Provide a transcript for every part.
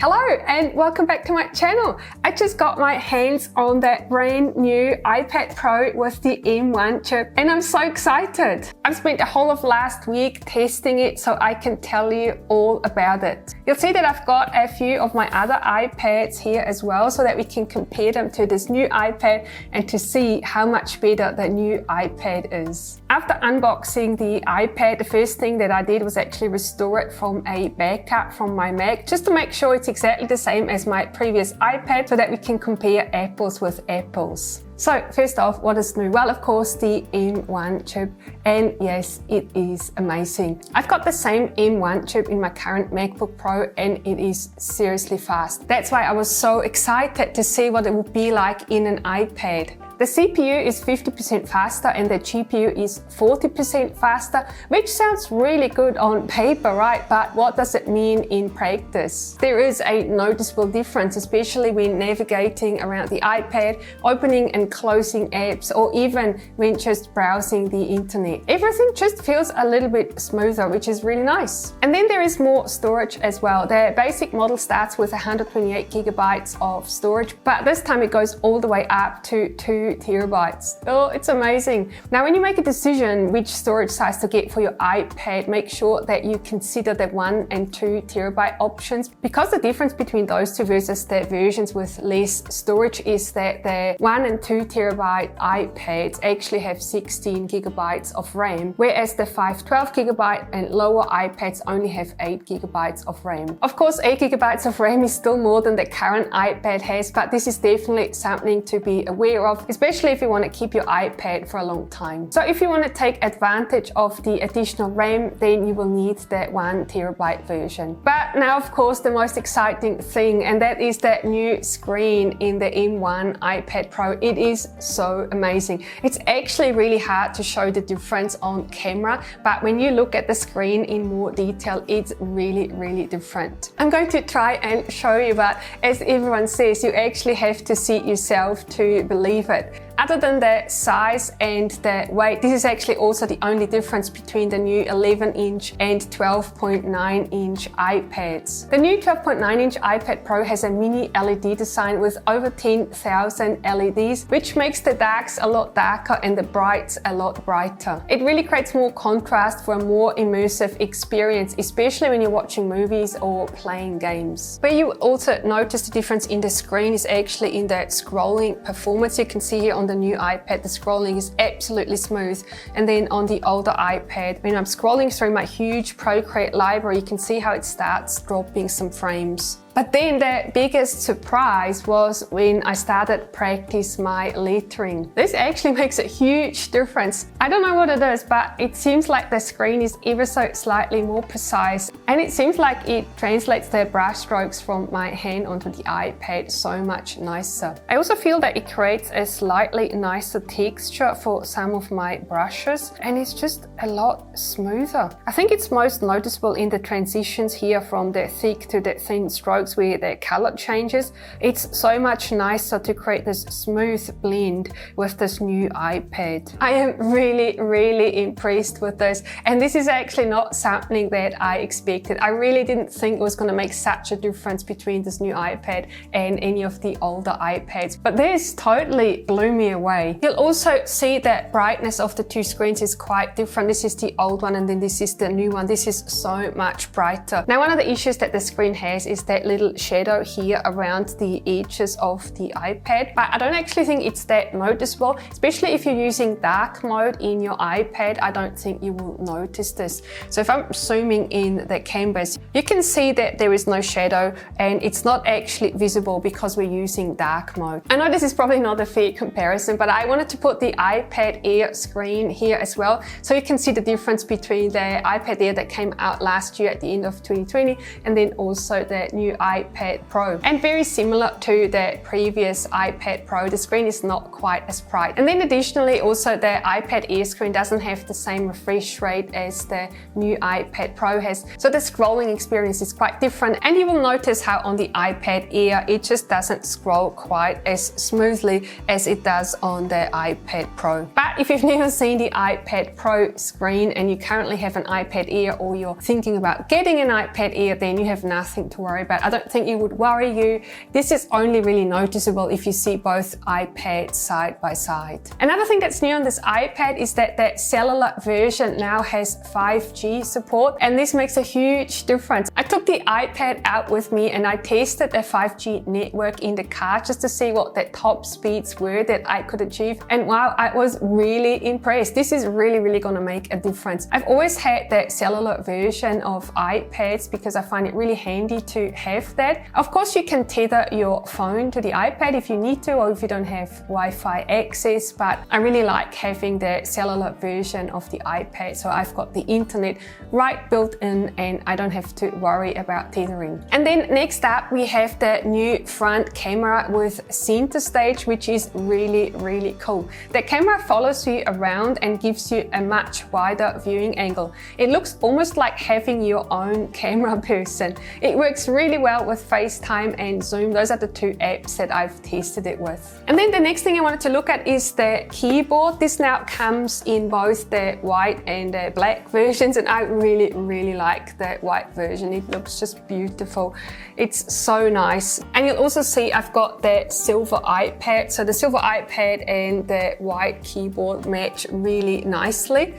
Hello and welcome back to my channel. I just got my hands on that brand new iPad Pro with the M1 chip and I'm so excited. I've spent the whole of last week testing it so I can tell you all about it. You'll see that I've got a few of my other iPads here as well so that we can compare them to this new iPad and to see how much better the new iPad is. After unboxing the iPad, the first thing that I did was actually restore it from a backup from my Mac just to make sure it's exactly the same as my previous iPad so that we can compare apples with apples. So first off, what is new? Well, of course, the M1 chip, and yes, it is amazing. I've got the same M1 chip in my current MacBook Pro and it is seriously fast. That's why I was so excited to see what it would be like in an iPad. The CPU is 50% faster and the GPU is 40% faster, which sounds really good on paper, right? But what does it mean in practice? There is a noticeable difference, especially when navigating around the iPad, opening and closing apps, or even when just browsing the internet. Everything just feels a little bit smoother, which is really nice. And then there is more storage as well. The basic model starts with 128 gigabytes of storage, but this time it goes all the way up to 2 terabytes. Oh, it's amazing. Now, when you make a decision which storage size to get for your iPad, make sure that you consider the 1 and 2 terabyte options, because the difference between those two versus the versions with less storage is that the 1 and 2 terabyte iPads actually have 16 gigabytes of RAM, whereas the 512 gigabyte and lower iPads only have 8 gigabytes of RAM. Of course, 8 gigabytes of RAM is still more than the current iPad has, but this is definitely something to be aware of, especially if you want to keep your iPad for a long time. So if you want to take advantage of the additional RAM, then you will need the 1 terabyte version. But now, of course, the most exciting thing, and that is that new screen in the M1 iPad Pro. It is so amazing. It's actually really hard to show the difference on camera, but when you look at the screen in more detail, it's really, really different. I'm going to try and show you, but as everyone says, you actually have to see it yourself to believe it. Other than the size and the weight, this is actually also the only difference between the new 11-inch and 12.9-inch iPads. The new 12.9-inch iPad Pro has a mini LED design with over 10,000 LEDs, which makes the darks a lot darker and the brights a lot brighter. It really creates more contrast for a more immersive experience, especially when you're watching movies or playing games. Where you also notice the difference in the screen is actually in the scrolling performance. You can see here on the new iPad, the scrolling is absolutely smooth. And then on the older iPad, when I'm scrolling through my huge Procreate library, you can see how it starts dropping some frames. But then the biggest surprise was when I started practice my lettering. This actually makes a huge difference. I don't know what it is, but it seems like the screen is ever so slightly more precise, and it seems like it translates the brush strokes from my hand onto the iPad so much nicer. I also feel that it creates a slightly nicer texture for some of my brushes, and it's just a lot smoother. I think it's most noticeable in the transitions here from the thick to the thin strokes where the color changes. It's so much nicer to create this smooth blend with this new iPad. I am really, really impressed with this, and this is actually not something that I expected. I really didn't think it was going to make such a difference between this new iPad and any of the older iPads, but this totally blew me away. You'll also see that brightness of the two screens is quite different. This is the old one and then this is the new one. This is so much brighter. Now, one of the issues that the screen has is that little shadow here around the edges of the iPad, but I don't actually think it's that noticeable, especially if you're using dark mode in your iPad. I don't think you will notice this. So if I'm zooming in the canvas, you can see that there is no shadow and it's not actually visible because we're using dark mode. I know this is probably not a fair comparison, but I wanted to put the iPad Air screen here as well so you can see the difference between the iPad Air that came out last year at the end of 2020 and then also the new iPad Pro. And very similar to the previous iPad Pro, the screen is not quite as bright. And then additionally, also the iPad Air screen doesn't have the same refresh rate as the new iPad Pro has. So the scrolling experience is quite different. And you will notice how on the iPad Air, it just doesn't scroll quite as smoothly as it does on the iPad Pro. But if you've never seen the iPad Pro screen and you currently have an iPad Air or you're thinking about getting an iPad Air, then you have nothing to worry about. I don't think it would worry you. This is only really noticeable if you see both iPads side by side. Another thing that's new on this iPad is that the cellular version now has 5G support, and this makes a huge difference. I took the iPad out with me and I tested the 5G network in the car just to see what the top speeds were that I could achieve. And wow, I was really impressed. This is really gonna make a difference. I've always had the cellular version of iPads because I find it really handy to have that. Of course, you can tether your phone to the iPad if you need to, or if you don't have Wi-Fi access, but I really like having the cellular version of the iPad. So I've got the internet right built in and I don't have to worry about tethering. And then next up, we have the new front camera with center stage, which is really cool. The camera follows you around and gives you a much wider viewing angle. It looks almost like having your own camera person. It works really well with FaceTime and Zoom. Those are the two apps that I've tested it with. And then the next thing I wanted to look at is the keyboard. This now comes in both the white and the black versions, and I really like the white version. It looks just beautiful. It's so nice. And you'll also see I've got the silver iPad. So the silver iPad and the white keyboard match really nicely.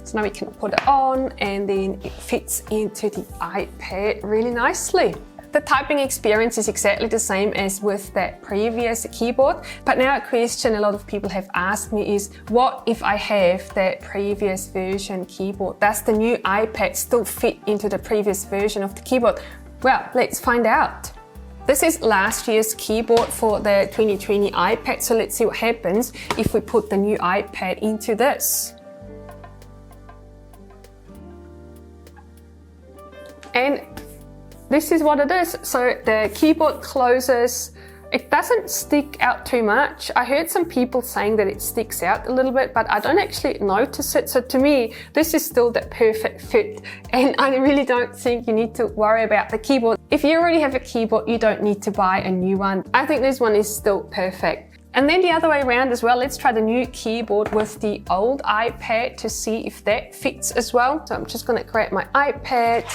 So now we can put it on and then it fits into the iPad really nicely. The typing experience is exactly the same as with the previous keyboard, but now a question a lot of people have asked me is, what if I have the previous version keyboard? Does the new iPad still fit into the previous version of the keyboard? Well, let's find out. This is last year's keyboard for the 2020 iPad, so let's see what happens if we put the new iPad into this. And this is what it is. So the keyboard closes. It doesn't stick out too much. I heard some people saying that it sticks out a little bit, but I don't actually notice it. So to me, this is still the perfect fit. And I really don't think you need to worry about the keyboard. If you already have a keyboard, you don't need to buy a new one. I think this one is still perfect. And then the other way around as well, let's try the new keyboard with the old iPad to see if that fits as well. So I'm just gonna grab my iPad.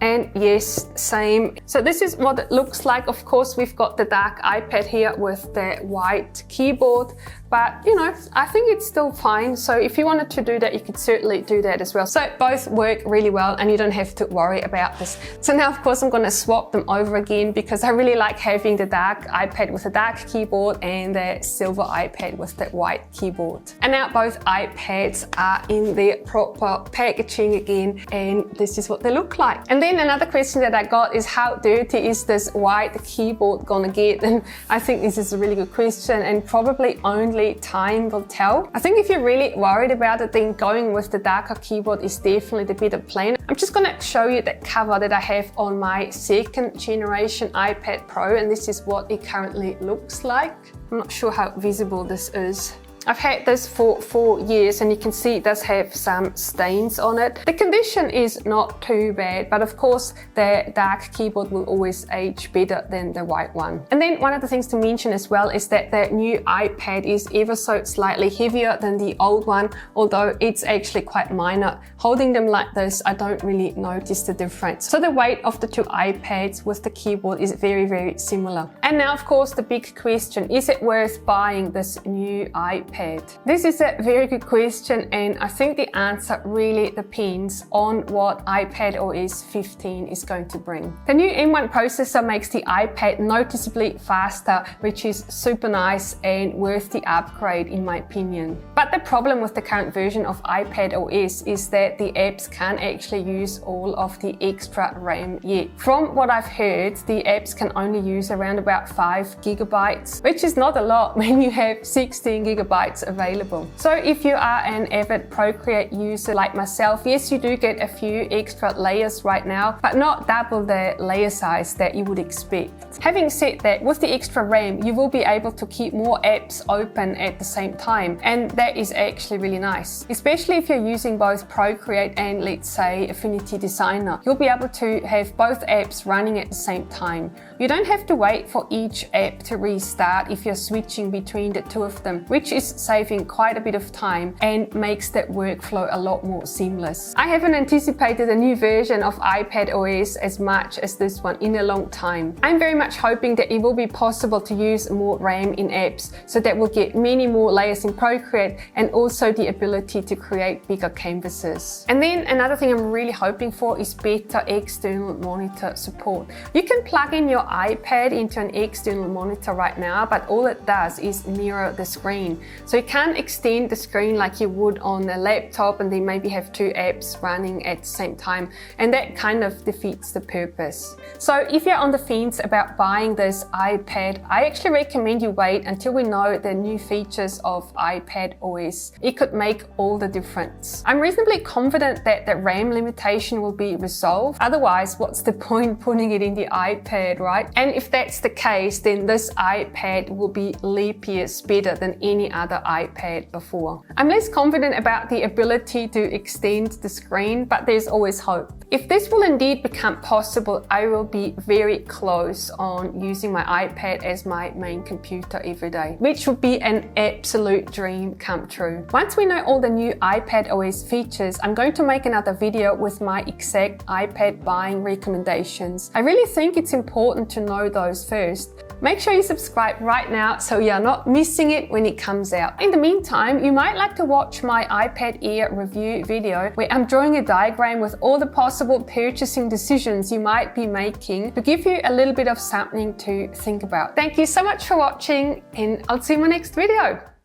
And yes, same. So this is what it looks like. Of course, we've got the dark iPad here with the white keyboard, but you know, I think it's still fine. So if you wanted to do that, you could certainly do that as well. So both work really well and you don't have to worry about this. So now, of course, I'm going to swap them over again because I really like having the dark iPad with the dark keyboard and the silver iPad with the white keyboard. And now both iPads are in their proper packaging again, and this is what they look like. And then another question that I got is, how dirty is this white keyboard gonna get? And I think this is a really good question, and probably only time will tell. I think if you're really worried about it, then going with the darker keyboard is definitely the better plan. I'm just gonna show you the cover that I have on my second generation iPad Pro, and this is what it currently looks like. I'm not sure how visible this is. I've had this for 4 years and you can see it does have some stains on it. The condition is not too bad, but of course the dark keyboard will always age better than the white one. And then one of the things to mention as well is that the new iPad is ever so slightly heavier than the old one, although it's actually quite minor. Holding them like this, I don't really notice the difference. So the weight of the two iPads with the keyboard is very similar. And now of course the big question, is it worth buying this new iPad? This is a very good question, and I think the answer really depends on what iPad OS 15 is going to bring. The new M1 processor makes the iPad noticeably faster, which is super nice and worth the upgrade in my opinion. But the problem with the current version of iPad OS is that the apps can't actually use all of the extra RAM yet. From what I've heard, the apps can only use around about 5 gigabytes, which is not a lot when you have 16 gigabytes available. So if you are an avid Procreate user like myself, yes, you do get a few extra layers right now, but not double the layer size that you would expect. Having said that, with the extra RAM, you will be able to keep more apps open at the same time, and that is actually really nice, especially if you're using both Procreate and, let's say, Affinity Designer. You'll be able to have both apps running at the same time. You don't have to wait for each app to restart if you're switching between the two of them, which is saving quite a bit of time and makes that workflow a lot more seamless. I haven't anticipated a new version of iPadOS as much as this one in a long time. I'm very much hoping that it will be possible to use more RAM in apps, so that we'll get many more layers in Procreate and also the ability to create bigger canvases. And then another thing I'm really hoping for is better external monitor support. You can plug in your iPad into an external monitor right now, but all it does is mirror the screen. So you can't extend the screen like you would on a laptop and then maybe have two apps running at the same time, and that kind of defeats the purpose. So if you're on the fence about buying this iPad, I actually recommend you wait until we know the new features of iPadOS. It could make all the difference. I'm reasonably confident that the RAM limitation will be resolved. Otherwise, what's the point putting it in the iPad, right? And if that's the case, then this iPad will be leap years better than any other iPad before. I'm less confident about the ability to extend the screen, but there's always hope. If this will indeed become possible, I will be very close on using my iPad as my main computer every day, which would be an absolute dream come true. Once we know all the new iPadOS features, I'm going to make another video with my exact iPad buying recommendations. I really think it's important to know those first. Make sure you subscribe right now so you're not missing it when it comes out. In the meantime, you might like to watch my iPad Air review video where I'm drawing a diagram with all the possible purchasing decisions you might be making to give you a little bit of something to think about. Thank you so much for watching, and I'll see you in my next video.